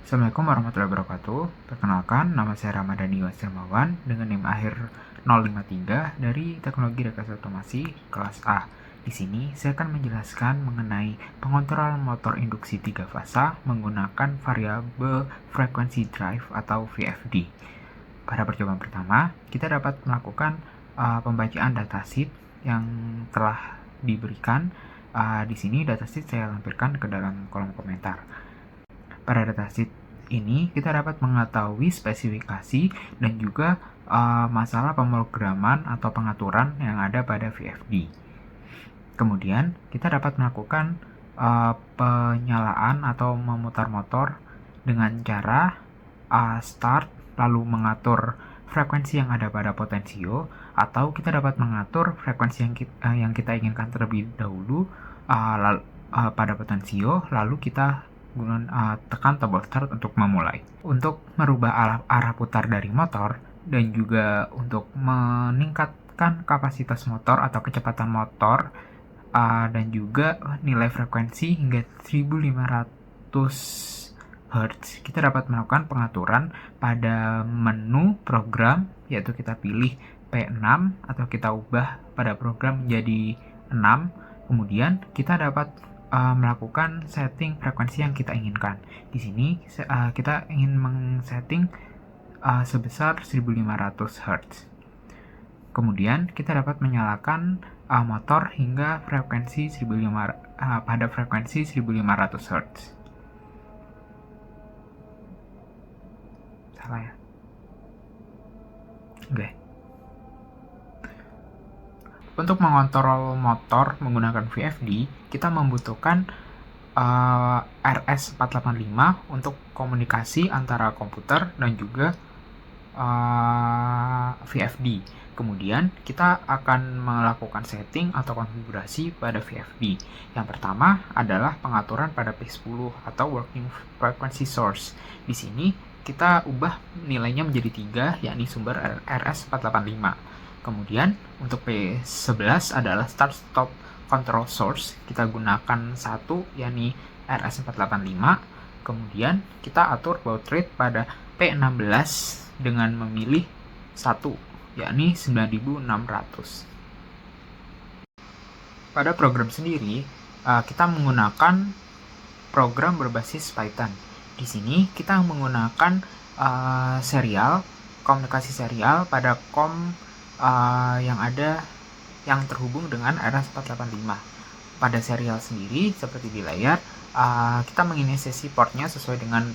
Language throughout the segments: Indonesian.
Assalamualaikum warahmatullahi wabarakatuh. Perkenalkan, nama saya Ramadhani Wasirmawan dengan NIM akhir 053 dari Teknologi Rekayasa Otomasi kelas A. Di sini saya akan menjelaskan mengenai pengontrol motor induksi 3 fasa menggunakan variabel frequency drive atau VFD. Pada percobaan pertama, kita dapat melakukan pembacaan datasheet yang telah diberikan. Di sini datasheet saya lampirkan ke dalam kolom komentar. Pada datasheet ini kita dapat mengetahui spesifikasi dan juga masalah pemrograman atau pengaturan yang ada pada VFD. Kemudian kita dapat melakukan penyalaan atau memutar motor dengan cara start lalu mengatur frekuensi yang ada pada potensio, atau kita dapat mengatur frekuensi yang kita inginkan terlebih dahulu pada potensio, lalu kita tekan tombol start untuk memulai. Untuk merubah arah putar dari motor dan juga untuk meningkatkan kapasitas motor atau kecepatan motor dan juga nilai frekuensi hingga 1500 Hz, kita dapat melakukan pengaturan pada menu program, yaitu kita pilih P6 atau kita ubah pada program menjadi 6. Kemudian kita dapat melakukan setting frekuensi yang kita inginkan. Di sini kita ingin men-setting sebesar 1500 Hz. Kemudian kita dapat menyalakan motor hingga frekuensi pada frekuensi 1500 Hz. Salah ya? Oke. Untuk mengontrol motor menggunakan VFD, kita membutuhkan RS485 untuk komunikasi antara komputer dan juga VFD. Kemudian kita akan melakukan setting atau konfigurasi pada VFD. Yang pertama adalah pengaturan pada P10 atau working frequency source. Di sini kita ubah nilainya menjadi 3, yakni sumber RS485. Kemudian untuk P11 adalah start stop control source. Kita gunakan 1, yakni RS485. Kemudian kita atur baud rate pada P16 dengan memilih 1, yakni 9600. Pada program sendiri, kita menggunakan program berbasis Python. Di sini kita menggunakan serial, komunikasi serial pada COM yang terhubung dengan RS485. Pada serial sendiri, seperti di layar, kita menginisiasi portnya sesuai dengan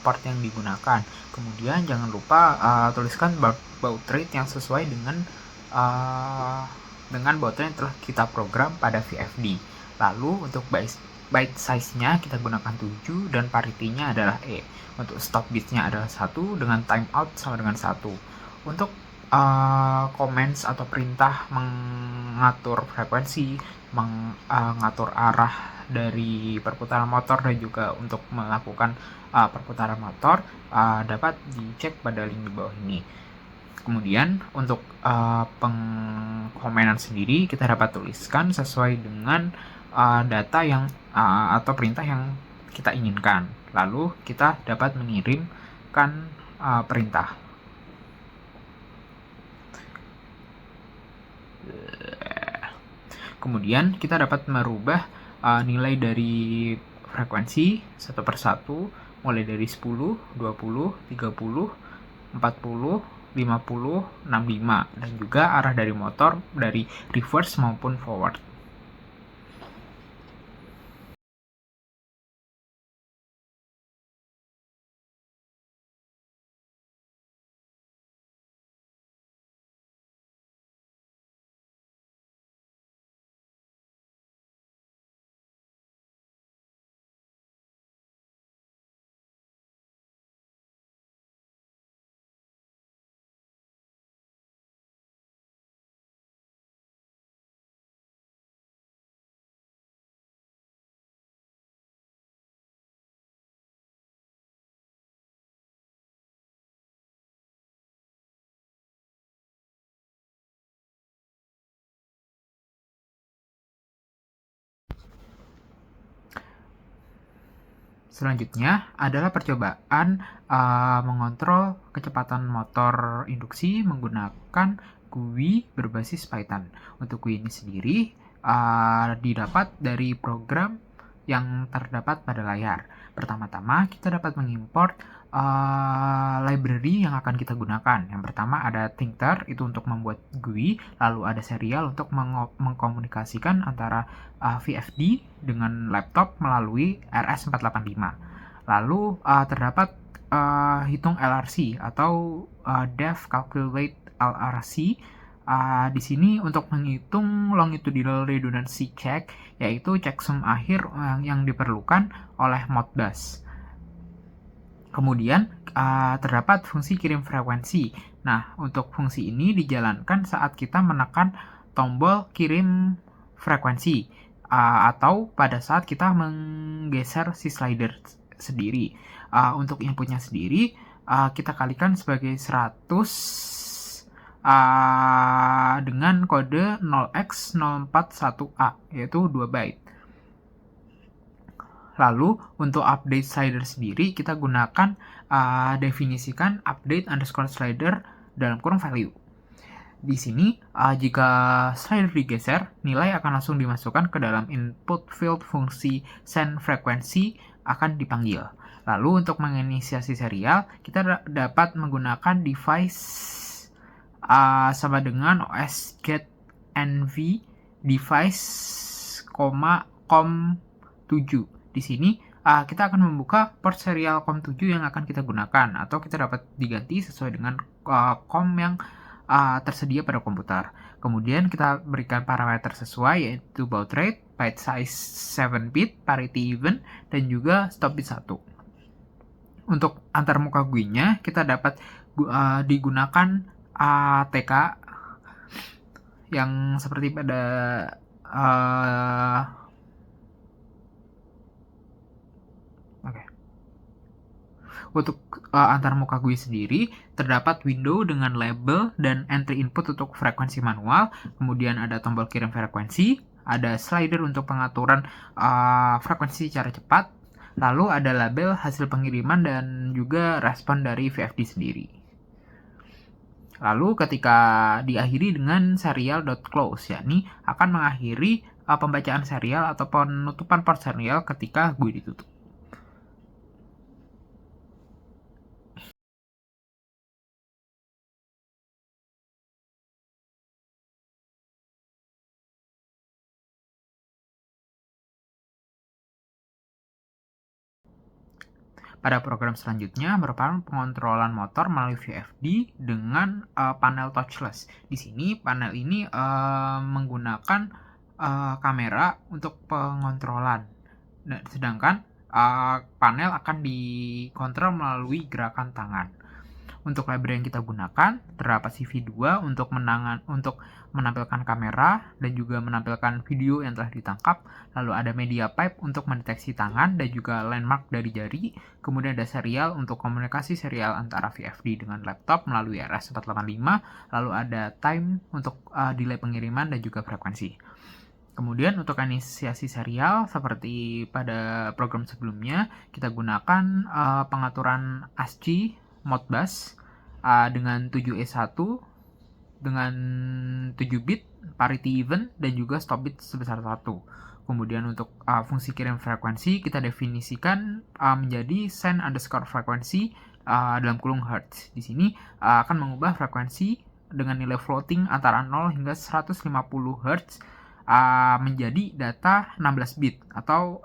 port yang digunakan. Kemudian jangan lupa tuliskan baud rate yang sesuai dengan baud rate yang telah kita program pada VFD. Lalu untuk byte size-nya kita gunakan 7 dan parity-nya adalah E. Untuk stop bit-nya adalah 1 dengan timeout sama dengan 1. Untuk comments atau perintah mengatur frekuensi, mengatur arah dari perputaran motor dan juga untuk melakukan perputaran motor dapat dicek pada link di bawah ini. Kemudian untuk pengkomenan sendiri kita dapat tuliskan sesuai dengan data yang atau perintah yang kita inginkan. Lalu kita dapat mengirimkan perintah. Kemudian kita dapat merubah nilai dari frekuensi satu persatu, mulai dari 10, 20, 30, 40, 50, 65, dan juga arah dari motor dari reverse maupun forward. Selanjutnya adalah percobaan mengontrol kecepatan motor induksi menggunakan GUI berbasis Python. Untuk GUI ini sendiri didapat dari program yang terdapat pada layar. Pertama-tama kita dapat mengimport library yang akan kita gunakan. Yang pertama ada Tincter, itu untuk membuat GUI, lalu ada Serial untuk mengkomunikasikan antara VFD dengan laptop melalui RS485. Lalu terdapat hitung LRC atau Dev Calculate LRC. Di sini untuk menghitung longitudinal redundancy check, yaitu checksum akhir yang diperlukan oleh Modbus. Kemudian terdapat fungsi kirim frekuensi. Nah, untuk fungsi ini dijalankan saat kita menekan tombol kirim frekuensi atau pada saat kita menggeser si slider sendiri. Untuk inputnya sendiri kita kalikan sebagai 100 dengan kode 0x041A, yaitu 2 byte. Lalu untuk update slider sendiri kita gunakan definisikan update underscore slider dalam kurung value. Di sini jika slider digeser, nilai akan langsung dimasukkan ke dalam input field fungsi send frekuensi akan dipanggil. Lalu untuk menginisiasi serial, kita dapat menggunakan device sama dengan OS get nv device, COM7. Di sini kita akan membuka port serial COM7 yang akan kita gunakan, atau kita dapat diganti sesuai dengan COM yang tersedia pada komputer. Kemudian kita berikan parameter sesuai, yaitu baud rate, byte size 7 bit, parity even, dan juga stop bit 1. Untuk antarmuka GUI-nya kita dapat digunakan ATK yang seperti pada Untuk antarmuka GUI sendiri terdapat window dengan label dan entry input untuk frekuensi manual, kemudian ada tombol kirim frekuensi, ada slider untuk pengaturan frekuensi secara cepat, lalu ada label hasil pengiriman dan juga respon dari VFD sendiri. Lalu ketika diakhiri dengan serial.close, yakni akan mengakhiri pembacaan serial atau penutupan port serial ketika GUI ditutup. Pada program selanjutnya merupakan pengontrolan motor melalui VFD dengan panel touchless. Di sini panel ini menggunakan kamera untuk pengontrolan. Nah, sedangkan panel akan dikontrol melalui gerakan tangan. Untuk library yang kita gunakan terdapat CV2 untuk menampilkan kamera dan juga menampilkan video yang telah ditangkap. Lalu ada media pipe untuk mendeteksi tangan dan juga landmark dari jari. Kemudian ada serial untuk komunikasi serial antara VFD dengan laptop melalui RS485. Lalu ada time untuk delay pengiriman dan juga frekuensi. Kemudian untuk inisiasi serial seperti pada program sebelumnya, kita gunakan pengaturan ASCII Modbus dengan 7E1 dengan 7 bit, parity even, dan juga stop bit sebesar 1. Kemudian untuk fungsi kirim frekuensi kita definisikan menjadi send underscore frekuensi dalam kurung hertz. Di sini akan mengubah frekuensi dengan nilai floating antara 0 hingga 150 hertz menjadi data 16 bit atau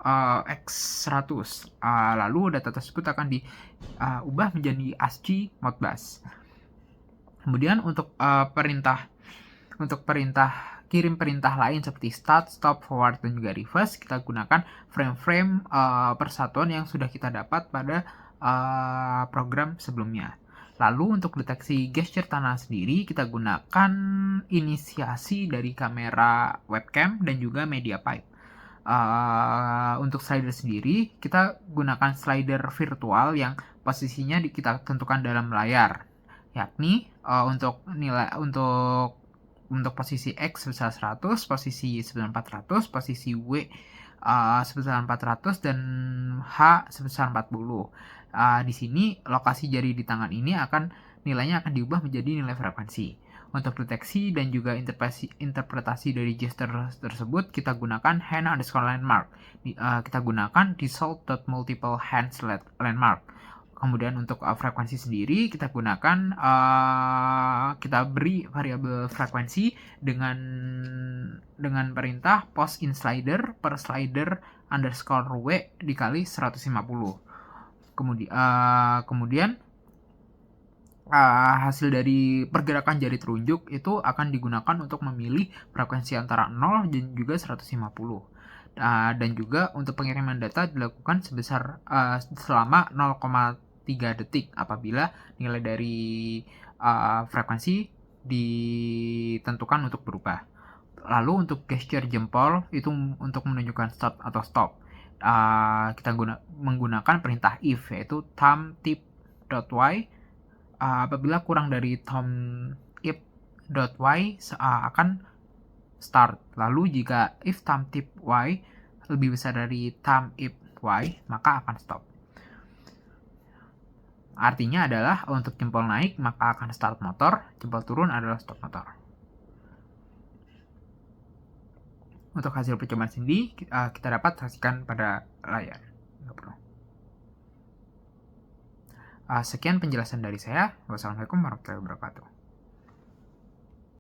X100. Lalu data tersebut akan diubah menjadi ASCII Modbus. Kemudian untuk kirim perintah lain seperti start, stop, forward, dan juga reverse, kita gunakan frame-frame persatuan yang sudah kita dapat pada program sebelumnya. Lalu untuk deteksi gesture tangan sendiri, kita gunakan inisiasi dari kamera webcam dan juga media pipe. Untuk slider sendiri, kita gunakan slider virtual yang posisinya kita tentukan dalam layar, yakni untuk posisi X sebesar 100, posisi 9400, posisi W sebesar 400 dan H sebesar 40. Di sini lokasi jari di tangan ini nilainya akan diubah menjadi nilai frekuensi. Untuk deteksi dan juga interpretasi dari gesture tersebut, kita gunakan hand underscore landmark. Kita gunakan result.multiple hands landmark. Kemudian untuk frekuensi sendiri kita gunakan kita beri variabel frekuensi dengan perintah post in slider per slider underscore w dikali 150. Kemudian hasil dari pergerakan jari telunjuk itu akan digunakan untuk memilih frekuensi antara 0 dan juga 150. Dan juga untuk pengiriman data dilakukan selama 0,3 detik apabila nilai dari frekuensi ditentukan untuk berubah. Lalu untuk gesture jempol itu untuk menunjukkan start atau stop. Kita menggunakan perintah if, yaitu thumbtip.y. Apabila kurang dari thumbtip.y akan start. Lalu jika if thumbtip y lebih besar dari thumbtip y, maka akan stop. Artinya adalah untuk jempol naik maka akan start motor, jempol turun adalah stop motor. Untuk hasil percobaan sendiri kita dapat saksikan pada layar. Sekian penjelasan dari saya. Wassalamualaikum warahmatullahi wabarakatuh.